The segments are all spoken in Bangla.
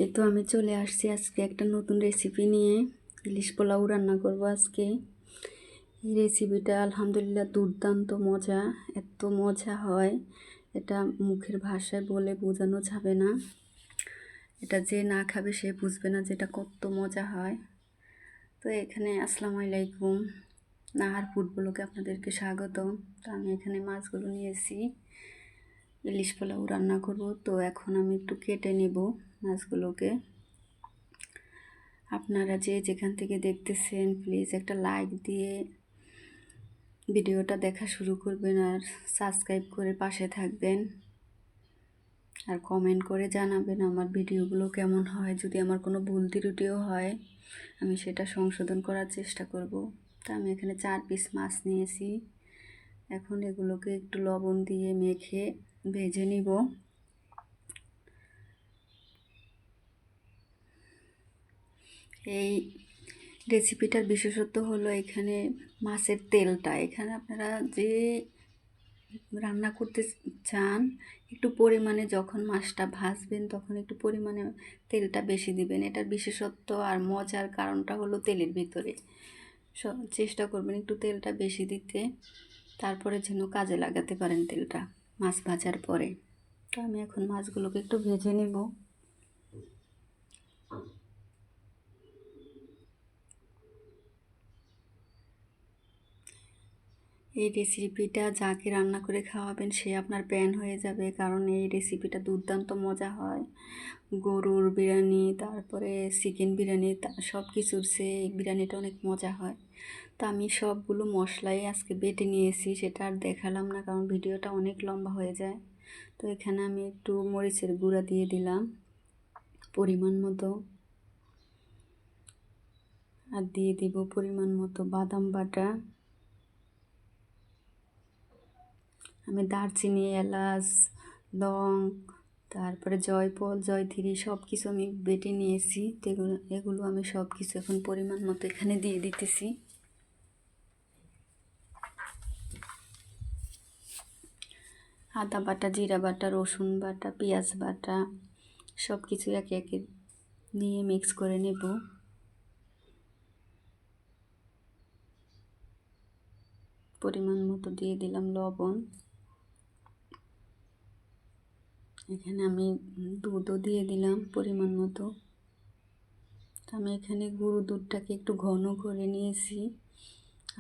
এই তো আমি চলে আসছি আজকে একটা নতুন রেসিপি নিয়ে। ইলিশ পোলাও রান্না করব আজকে। এই রেসিপিটা আলহামদুলিল্লাহ দুর্দান্ত মজা, এত মজা হয় এটা মুখের ভাষায় বলে বোঝানো যাবে না। এটা যে না খাবে সে বুঝবে না যেটা কত মজা হয়। তো এখানে আসসালামু আলাইকুম, নাহার ফুড ব্লগে আপনাদেরকে স্বাগতম। তো আমি এখানে মাছগুলো নিয়েছি, ইলিশ পোলাও রান্না করব। তো এখন আমি একটু কেটে নেব মাছগুলোকে। আপনারা যে যেখান থেকে দেখতেছেন প্লিজ একটা লাইক দিয়ে ভিডিওটা দেখা শুরু করবেন, আর সাবস্ক্রাইব করে পাশে থাকবেন, আর কমেন্ট করে জানাবেন আমার ভিডিওগুলো কেমন হয়। যদি আমার কোনো ভুল ত্রুটিও হয় আমি সেটা সংশোধন করার চেষ্টা করব। তা আমি এখানে 4 পিস মাছ নিয়েছি। এখন এগুলোকে একটু লবণ দিয়ে মেখে ভেজে নিব। এই রেসিপিটার বিশেষত্ব হলো এখানে মাছের তেলটা। এখানে আপনারা যে রান্না করতে চান একটু পরিমাণে, যখন মাছটা ভাজবেন তখন একটু পরিমাণে তেলটা বেশি দিবেন। এটার বিশেষত্ব আর মজার কারণটা হলো তেলের ভিতরে। চেষ্টা করবেন একটু তেলটা বেশি দিতে, তারপরে যেন কাজে লাগাতে পারেন তেলটা মাছ ভাজার পরে। তো আমি এখন মাছগুলোকে একটু ভেজে নেব। এই রেসিপিটা যাকে রান্না করে খাওয়াবেন সে আপনার প্যান হয়ে যাবে, কারণ এই রেসিপিটা দুর্দান্ত মজা হয়। গরুর বিরিয়ানি, তারপরে চিকেন বিরিয়ানি, সব কিছুর চেয়ে এই বিরিয়ানিটা অনেক মজা হয়। তো আমি সবগুলো মশলাই আজকে বেটে নিয়েছি, সেটা আর দেখালাম না কারণ ভিডিওটা অনেক লম্বা হয়ে যায়। তো এখানে আমি একটু মরিচের গুঁড়া দিয়ে দিলাম পরিমাণ মতো, আর দিয়ে দিব পরিমাণ মতো বাদাম বাটা। আমি দারচিনি, এলাচ, লং, তারপরে জয়ফল, জয়ত্রী সব কিছু আমি বেটে নিয়েছি। তো এগুলো আমি সব কিছু এখন পরিমাণ মতো এখানে দিয়ে দিতেছি। আদা বাটা, জিরা বাটা, রসুন বাটা, পেঁয়াজ বাটা সব কিছু একে একে নিয়ে মিক্স করে নেব। পরিমাণ মতো দিয়ে দিলাম লবণ। এখানে আমি দুধও দিয়ে দিলাম পরিমাণ মতো। আমি এখানে গুঁড়ো দুধটাকে একটু ঘন করে নিয়েছি,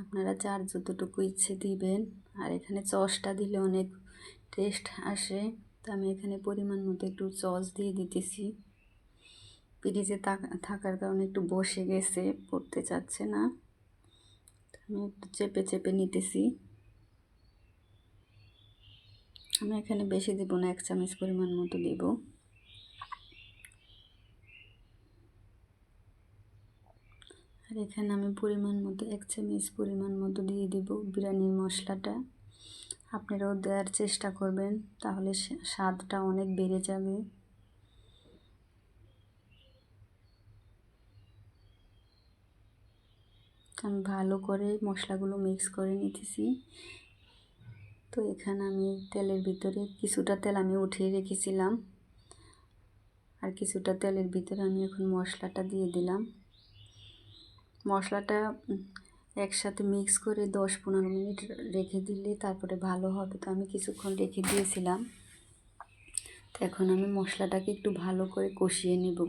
আপনারা যার যতটুকু ইচ্ছে দিবেন। আর এখানে সসটা দিলে অনেক টেস্ট আসে। তো আমি এখানে পরিমাণ মতো একটু সস দিয়ে দিতেছি। ফ্রিজে থাকার কারণে একটু বসে গেছে, পড়তে চাচ্ছে না। আমি একটু চেপে চেপে নিতেছি। আমি এখানে বেশি দেব না, 1 চামচ পরিমাণ মতো দেব। আর এখানে আমি পরিমাণ মতো 1 চামচ পরিমাণ মতো দিয়ে দেব বিরিয়ানির মশলাটা। আপনারাও দেওয়ার চেষ্টা করবেন, তাহলে স্বাদটা অনেক বেড়ে যাবে। আমি ভালো করে মশলাগুলো মিক্স করে নিতেছি। তো এখানে আমি তেলের ভিতরে কিছুটা তেল আমি উঠিয়ে রেখেছিলাম, আর কিছুটা তেলের ভিতরে আমি এখন মশলাটা দিয়ে দিলাম। মশলাটা একসাথে মিক্স করে 10-15 মিনিট রেখে দিলে তারপরে ভালো হবে। তো আমি কিছুক্ষণ রেখে দিয়েছিলাম। তো এখন আমি মশলাটাকে একটু ভালো করে কষিয়ে নেব।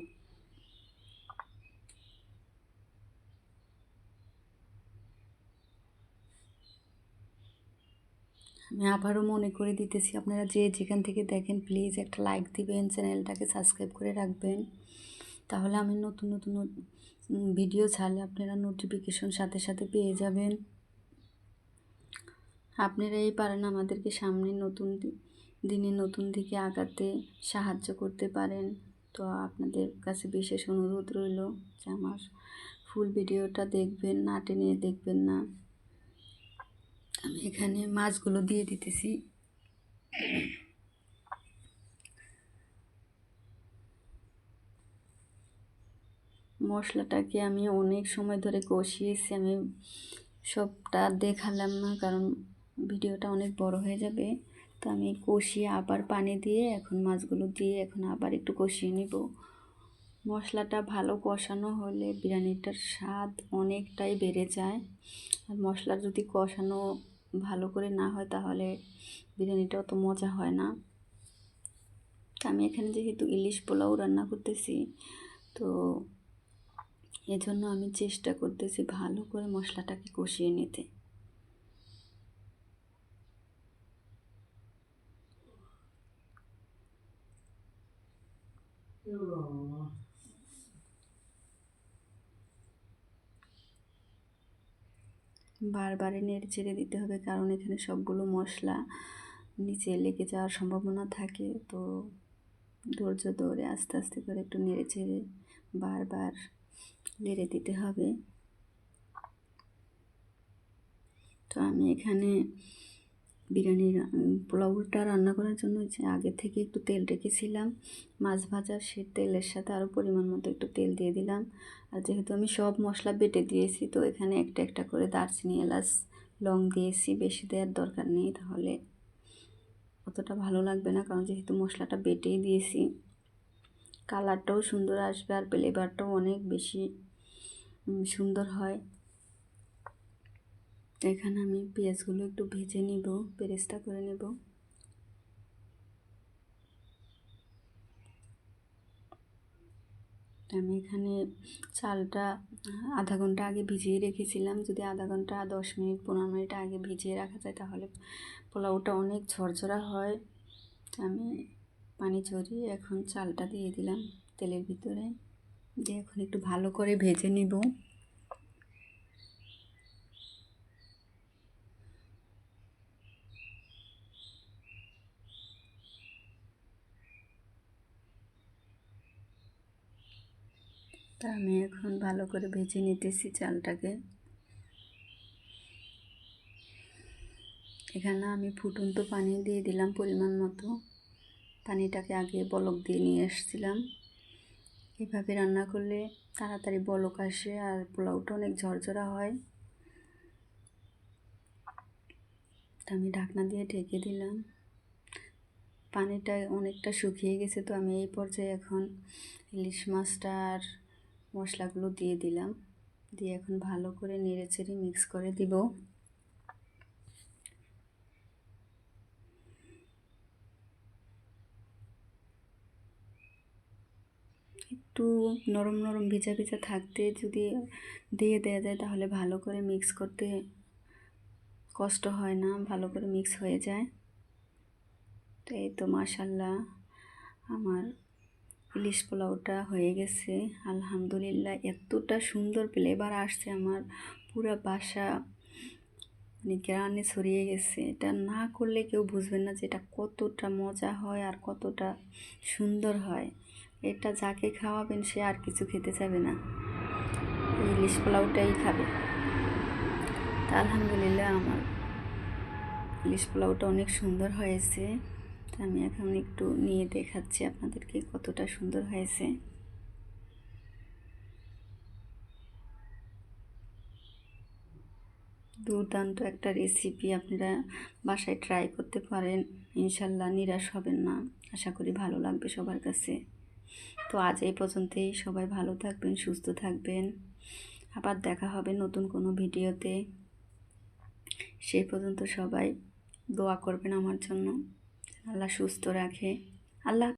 আমি আবারও মনে করে দিতেছি, আপনারা যে যেখান থেকে দেখেন প্লিজ একটা লাইক দিবেন, চ্যানেলটাকে সাবস্ক্রাইব করে রাখবেন, তাহলে আমি নতুন নতুন ভিডিও ছাড়লে আপনারা নোটিফিকেশন সাথে সাথে পেয়ে যাবেন। আপনারাই পারেন আমাদেরকে সামনে নতুন দিনে নতুন দিকে আগাতে সাহায্য করতে পারেন। তো আপনাদের কাছে বিশেষ অনুরোধ রইল যে আমার ফুল ভিডিওটা দেখবেন, না টেনে দেখবেন না। আমি এখানে মাছগুলো দিয়ে দিতেছি। মশলাটাকে আমি অনেক সময় ধরে কষিয়েছি, আমি সবটা দেখালাম না কারণ ভিডিওটা অনেক বড় হয়ে যাবে। তো আমি কষিয়ে আবার পানি দিয়ে এখন মাছগুলো দিয়ে এখন আবার একটু কষিয়ে নেব। মশলাটা ভালো কষানো হলে বিরিয়ানিটার স্বাদ অনেকটাই বেড়ে যায়। আর মশলা যদি কষানো ভালো করে না হয় তাহলে বিরিয়ানিটা অত মজা হয় না। আমি এখানে যেহেতু ইলিশ পোলাও রান্না করতেছি, তো এজন্য আমি চেষ্টা করতেছি ভালো করে মশলাটাকে কষিয়ে নিতে। বারবারে নেড়ে চেড়ে দিতে হবে, কারণ এখানে সবগুলো মশলা নিচে লেগে যাওয়ার সম্ভাবনা থাকে। তো ধৈর্য ধরে আস্তে আস্তে করে একটু নেড়ে চেড়ে বারবার নেড়ে দিতে হবে। তো আমি এখানে বিরিয়ানির পোলাওটা রান্না করার জন্য যে আগে থেকে একটু তেল রেখেছিলাম মাছ ভাজা, সে তেলের সাথে আরও পরিমাণ মতো একটু তেল দিয়ে দিলাম। আর যেহেতু আমি সব মশলা বেটে দিয়েছি, তো এখানে একটা একটা করে দারচিনি, এলাচ, লং দিয়েছি। বেশি দেওয়ার দরকার নেই, তাহলে অতটা ভালো লাগবে না, কারণ যেহেতু মশলাটা বেটেই দিয়েছি। কালারটাও সুন্দর আসবে আর ফ্লেভারটাও অনেক বেশি সুন্দর হয়। এখানে আমি পেঁয়াজগুলো একটু ভেজে নিব, বেরেস্তা করে নেব। আমি এখানে চালটা আধা ঘন্টা আগে ভিজিয়ে রেখেছিলাম। যদি আধা ঘন্টা 10 মিনিট 15 মিনিট আগে ভিজিয়ে রাখা যায় তাহলে পোলাওটা অনেক ঝরঝরা হয়। আমি পানি ঝরিয়ে এখন চালটা দিয়ে দিলাম তেলের ভিতরে, দিয়ে এখন একটু ভালো করে ভেজে নিব। তা আমি এখন ভালো করে ভেজে নিতেছি চালটাকে। এখানে আমি ফুটন্ত পানি দিয়ে দিলাম পরিমাণ মতো। পানিটাকে আগে বলক দিয়ে নিয়ে এসেছিলাম। এভাবে রান্না করলে তাড়াতাড়ি বলক আসে আর পোলাওটা অনেক ঝরঝরা হয়। আমি ঢাকনা দিয়ে ঢেকে দিলাম। পানিটা অনেকটা শুকিয়ে গেছে, তো আমি এই পর্যায়ে এখন ইলিশ মাছটা আর মশলাগুলো দিয়ে দিলাম। দিয়ে এখন ভালো করে নেড়ে চেড়ে মিক্স করে দিব। একটু নরম নরম ভেজা ভেজা থাকতে যদি দিয়ে দেওয়া যায় তাহলে ভালো করে মিক্স করতে কষ্ট হয় না, ভালো করে মিক্স হয়ে যায়। তো এই তো মাশাল্লাহ আমার ইলিশ পোলাওটা হয়ে গেছে। আলহামদুলিল্লাহ, এতটা সুন্দর ফ্লেভার আসছে, আমার পুরো বাসা মানে গ্রানে ছড়িয়ে গেছে। এটা না করলে কেউ বুঝবেন না যে এটা কতটা মজা হয় আর কতটা সুন্দর হয়। এটা যাকে খাওয়াবেন সে আর কিছু খেতে চাবে না, এই ইলিশ পোলাওটাই খাবে। তা আলহামদুলিল্লাহ আমার ইলিশ পোলাওটা অনেক সুন্দর হয়েছে। আমি এখন একটু নিয়ে দেখাচ্ছি আপনাদেরকে কতটা সুন্দর হয়েছে। দুর্দান্ত একটা রেসিপি, আপনারা বাসায় ট্রাই করতে পারেন, ইনশাল্লাহ নিরাশ হবেন না। আশা করি ভালো লাগবে সবার কাছে। তো আজ এই পর্যন্তই। সবাই ভালো থাকবেন, সুস্থ থাকবেন। আবার দেখা হবে নতুন কোনো ভিডিওতে। সেই পর্যন্ত সবাই দোয়া করবেন আমার জন্য, আল্লাহ সুস্থ রাখে। আল্লাহ।